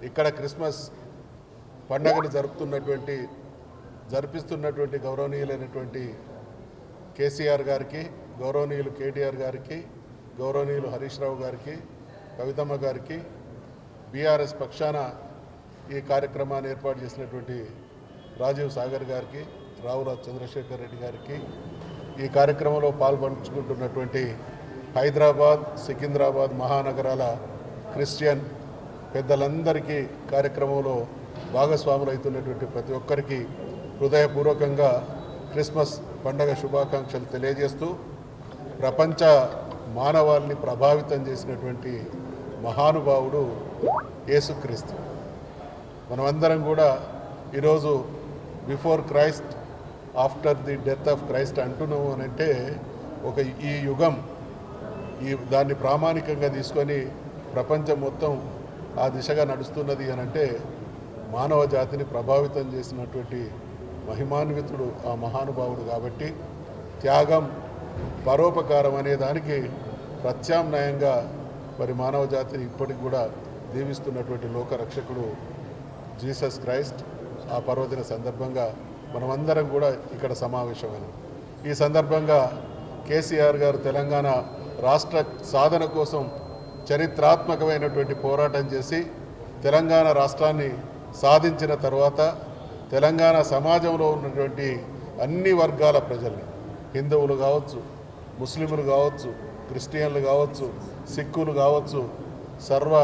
ఇక్కడ క్రిస్మస్ పండుగను జరిపిస్తున్నటువంటి గౌరవనీయులైనటువంటి కేసీఆర్ గారికి, గౌరవనీయులు కేటీఆర్ గారికి, గౌరవనీయులు హరీష్ రావు గారికి, కవితమ్మ గారికి, బీఆర్ఎస్ పక్షాన ఈ కార్యక్రమాన్ని ఏర్పాటు చేసినటువంటి రాజీవ్ సాగర్ గారికి, రావుల చంద్రశేఖర్ రెడ్డి గారికి, ఈ కార్యక్రమంలో పాల్పంచుకుంటున్నటువంటి హైదరాబాద్, సికింద్రాబాద్ మహానగరాల క్రిస్టియన్ పెద్దలందరికీ కార్యక్రమంలో భాగస్వాములు అవుతున్నటువంటి ప్రతి ఒక్కరికి హృదయపూర్వకంగా క్రిస్మస్ పండగ శుభాకాంక్షలు తెలియజేస్తూ, ప్రపంచ మానవాళిని ప్రభావితం చేసినటువంటి మహానుభావుడు యేసుక్రీస్తు. మనమందరం కూడా ఈరోజు before Christ, after the death of Christ అంటున్నాము అని అంటే ఈ యుగం దాన్ని ప్రామాణికంగా తీసుకొని ప్రపంచం మొత్తం ఆ దిశగా నడుస్తున్నది అని అంటే మానవ జాతిని ప్రభావితం చేసినటువంటి మహిమాన్వితుడు ఆ మహానుభావుడు. కాబట్టి త్యాగం, పరోపకారం అనే దానికి ప్రత్యామ్నాయంగా మరి మానవ జాతిని ఇప్పటికి కూడా దీవిస్తున్నటువంటి లోకరక్షకుడు జీసస్ క్రైస్ట్. ఆ పర్వదిన సందర్భంగా మనమందరం కూడా ఇక్కడ సమావేశమైనాం. ఈ సందర్భంగా కేసీఆర్ గారు తెలంగాణ రాష్ట్ర సాధన కోసం చరిత్రాత్మకమైనటువంటి పోరాటం చేసి తెలంగాణ రాష్ట్రాన్ని సాధించిన తర్వాత తెలంగాణ సమాజంలో ఉన్నటువంటి అన్ని వర్గాల ప్రజల్ని, హిందువులు కావచ్చు, ముస్లింలు కావచ్చు, క్రిస్టియన్లు కావచ్చు, సిక్కులు కావచ్చు, సర్వ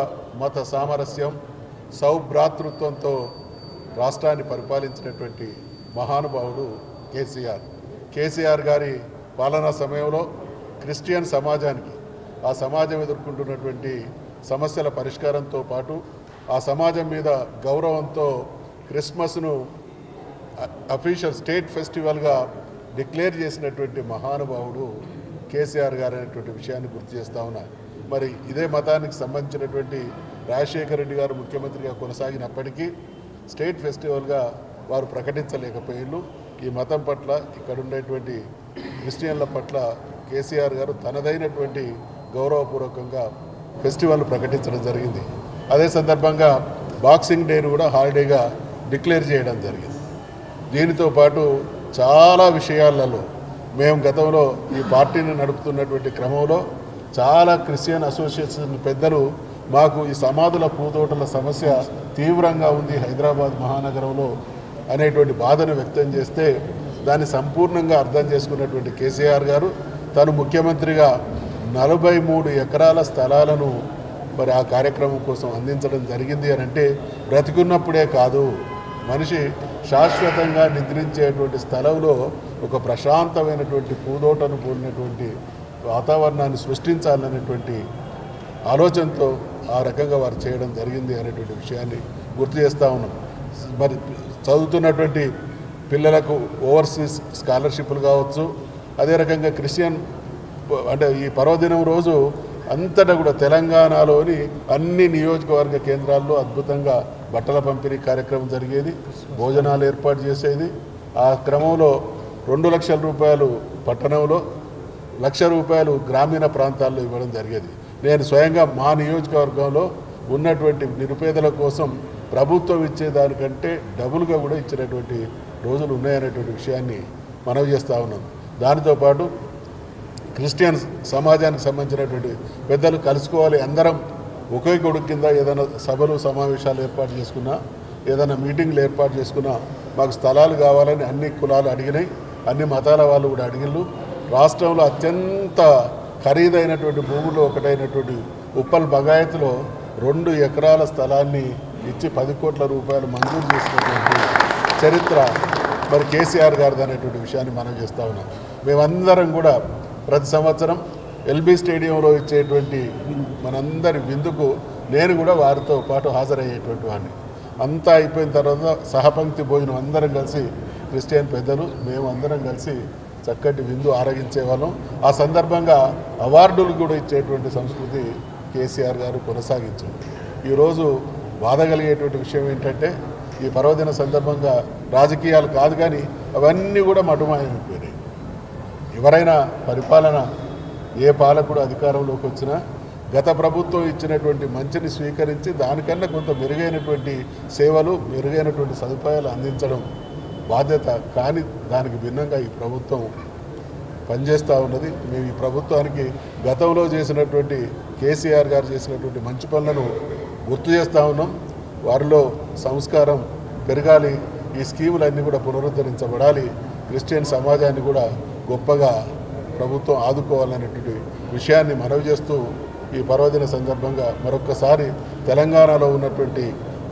మత సామరస్యం, సౌభ్రాతృత్వంతో రాష్ట్రాన్ని పరిపాలించినటువంటి మహానుభావుడు కేసీఆర్ గారి పాలనా సమయంలో క్రిస్టియన్ సమాజానికి, ఆ సమాజం ఎదుర్కొంటున్నటువంటి సమస్యల పరిష్కారంతో పాటు ఆ సమాజం మీద గౌరవంతో క్రిస్మస్ను అఫీషియల్ స్టేట్ ఫెస్టివల్గా డిక్లేర్ చేసినటువంటి మహానుభావుడు కేసీఆర్ గారు అనేటువంటి విషయాన్ని గుర్తు చేస్తా ఉన్నా. మరి ఇదే మతానికి సంబంధించినటువంటి రాజశేఖర రెడ్డి గారు ముఖ్యమంత్రిగా కొనసాగినప్పటికీ స్టేట్ ఫెస్టివల్గా వారు ప్రకటించలేకపోయారు. ఈ మతం పట్ల, ఇక్కడ ఉండేటువంటి క్రిస్టియన్ల పట్ల కేసీఆర్ గారు తనదైనటువంటి గౌరవపూర్వకంగా ఫెస్టివల్ ప్రకటించడం జరిగింది. అదే సందర్భంగా బాక్సింగ్ డేను కూడా హాలిడేగా డిక్లేర్ చేయడం జరిగింది. దీనితో పాటు చాలా విషయాలలో మేము గతంలో ఈ పార్టీని నడుపుతున్నటువంటి క్రమంలో చాలా క్రిస్టియన్ అసోసియేషన్ పెద్దలు మాకు ఈ సమాధుల పూతోటల సమస్య తీవ్రంగా ఉంది హైదరాబాద్ మహానగరంలో అనేటువంటి బాధను వ్యక్తం చేస్తే దాన్ని సంపూర్ణంగా అర్థం చేసుకున్నటువంటి కేసీఆర్ గారు తను ముఖ్యమంత్రిగా 43 ఎకరాల స్థలాలను మరి ఆ కార్యక్రమం కోసం అందించడం జరిగింది అని అంటే బ్రతికున్నప్పుడే కాదు, మనిషి శాశ్వతంగా నిద్రించేటువంటి స్థలంలో ఒక ప్రశాంతమైనటువంటి పూదోటను కూడినటువంటి వాతావరణాన్ని సృష్టించాలనేటువంటి ఆలోచనతో ఆ రకంగా వారు చేయడం జరిగింది అనేటువంటి విషయాన్ని గుర్తు చేస్తూ ఉన్నాం. మరి చదువుతున్నటువంటి పిల్లలకు ఓవర్సీస్ స్కాలర్షిప్లు కావచ్చు, అదే రకంగా క్రిస్టియన్ అంటే ఈ పర్వదినం రోజు అంతటా కూడా తెలంగాణలోని అన్ని నియోజకవర్గ కేంద్రాల్లో అద్భుతంగా బట్టల పంపిణీ కార్యక్రమం జరిగేది, భోజనాలు ఏర్పాటు చేసేది. ఆ క్రమంలో 2 లక్షల రూపాయలు పట్టణంలో, ₹1,00,000 గ్రామీణ ప్రాంతాల్లో ఇవ్వడం జరిగేది. నేను స్వయంగా మా నియోజకవర్గంలో ఉన్నటువంటి నిరుపేదల కోసం ప్రభుత్వం ఇచ్చేదానికంటే డబుల్గా కూడా ఇచ్చినటువంటి రోజులు ఉన్నాయనేటువంటి విషయాన్ని మనవి చేస్తూ ఉన్నాం. దానితో పాటు క్రిస్టియన్ సమాజానికి సంబంధించినటువంటి పెద్దలు కలుసుకోవాలి, అందరం ఒకే కొడుకు కింద ఏదైనా సభలు సమావేశాలు ఏర్పాటు చేసుకున్నా, ఏదైనా మీటింగ్లు ఏర్పాటు చేసుకున్నా మాకు స్థలాలు కావాలని అన్ని కులాలు అడిగినాయి, అన్ని మతాల వాళ్ళు కూడా అడిగిళ్ళు. రాష్ట్రంలో అత్యంత ఖరీదైనటువంటి భూముల్లో ఒకటైనటువంటి ఉప్పల్ బగాయత్లో 2 ఎకరాల స్థలాన్ని ఇచ్చి 10 కోట్ల రూపాయలు మంజూరు చేసినటువంటి చరిత్ర మరి కేసీఆర్ గారిది అనేటువంటి విషయాన్ని మనం చేస్తూ ఉన్నాం. మేమందరం కూడా ప్రతి సంవత్సరం ఎల్బీ స్టేడియంలో ఇచ్చేటువంటి మనందరి విందుకు నేను కూడా వారితో పాటు హాజరయ్యేటువంటి వాడిని. అంతా అయిపోయిన తర్వాత సహపంక్తి భోజనం అందరం కలిసి క్రిస్టియన్ పెద్దలు మేము అందరం కలిసి చక్కటి విందు ఆరగించేవాళ్ళం. ఆ సందర్భంగా అవార్డులు కూడా ఇచ్చేటువంటి సంస్కృతి కేసీఆర్ గారు కొనసాగించారు. ఈరోజు బాధ కలిగేటువంటి విషయం ఏంటంటే ఈ పర్వదిన సందర్భంగా రాజకీయాలు కాదు కానీ అవన్నీ కూడా మటుమాయమైపోయినాయి. ఎవరైనా పరిపాలన ఏ పాలకుడు అధికారంలోకి వచ్చినా గత ప్రభుత్వం ఇచ్చినటువంటి మంచిని స్వీకరించి దానికన్నా కొంత మెరుగైనటువంటి సేవలు మెరుగైనటువంటి సదుపాయాలు అందించడం బాధ్యత. కానీ దానికి భిన్నంగా ఈ ప్రభుత్వం పనిచేస్తూ ఉన్నది. మేము ఈ ప్రభుత్వానికి గతంలో చేసినటువంటి కేసీఆర్ గారు చేసినటువంటి మంచి పనులను గుర్తు చేస్తూ ఉన్నాం. వారిలో సంస్కారం పెరగాలి, ఈ స్కీములన్నీ కూడా పునరుద్ధరించబడాలి, క్రిస్టియన్ సమాజాన్ని కూడా గొప్పగా ప్రభుత్వం ఆదుకోవాలనేటువంటి విషయాన్ని మనవి చేస్తూ ఈ పర్వదిన సందర్భంగా మరొక్కసారి తెలంగాణలో ఉన్నటువంటి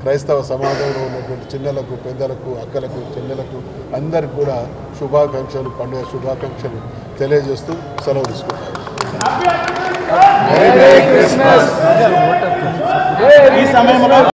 క్రైస్తవ సమాజంలో ఉన్నటువంటి చిన్నలకు, పెద్దలకు, అక్కలకు, చెల్లెలకు అందరికీ కూడా శుభాకాంక్షలు, పండుగ శుభాకాంక్షలు తెలియజేస్తూ సెలవు తీసుకుంటారు. ఈ సమయంలో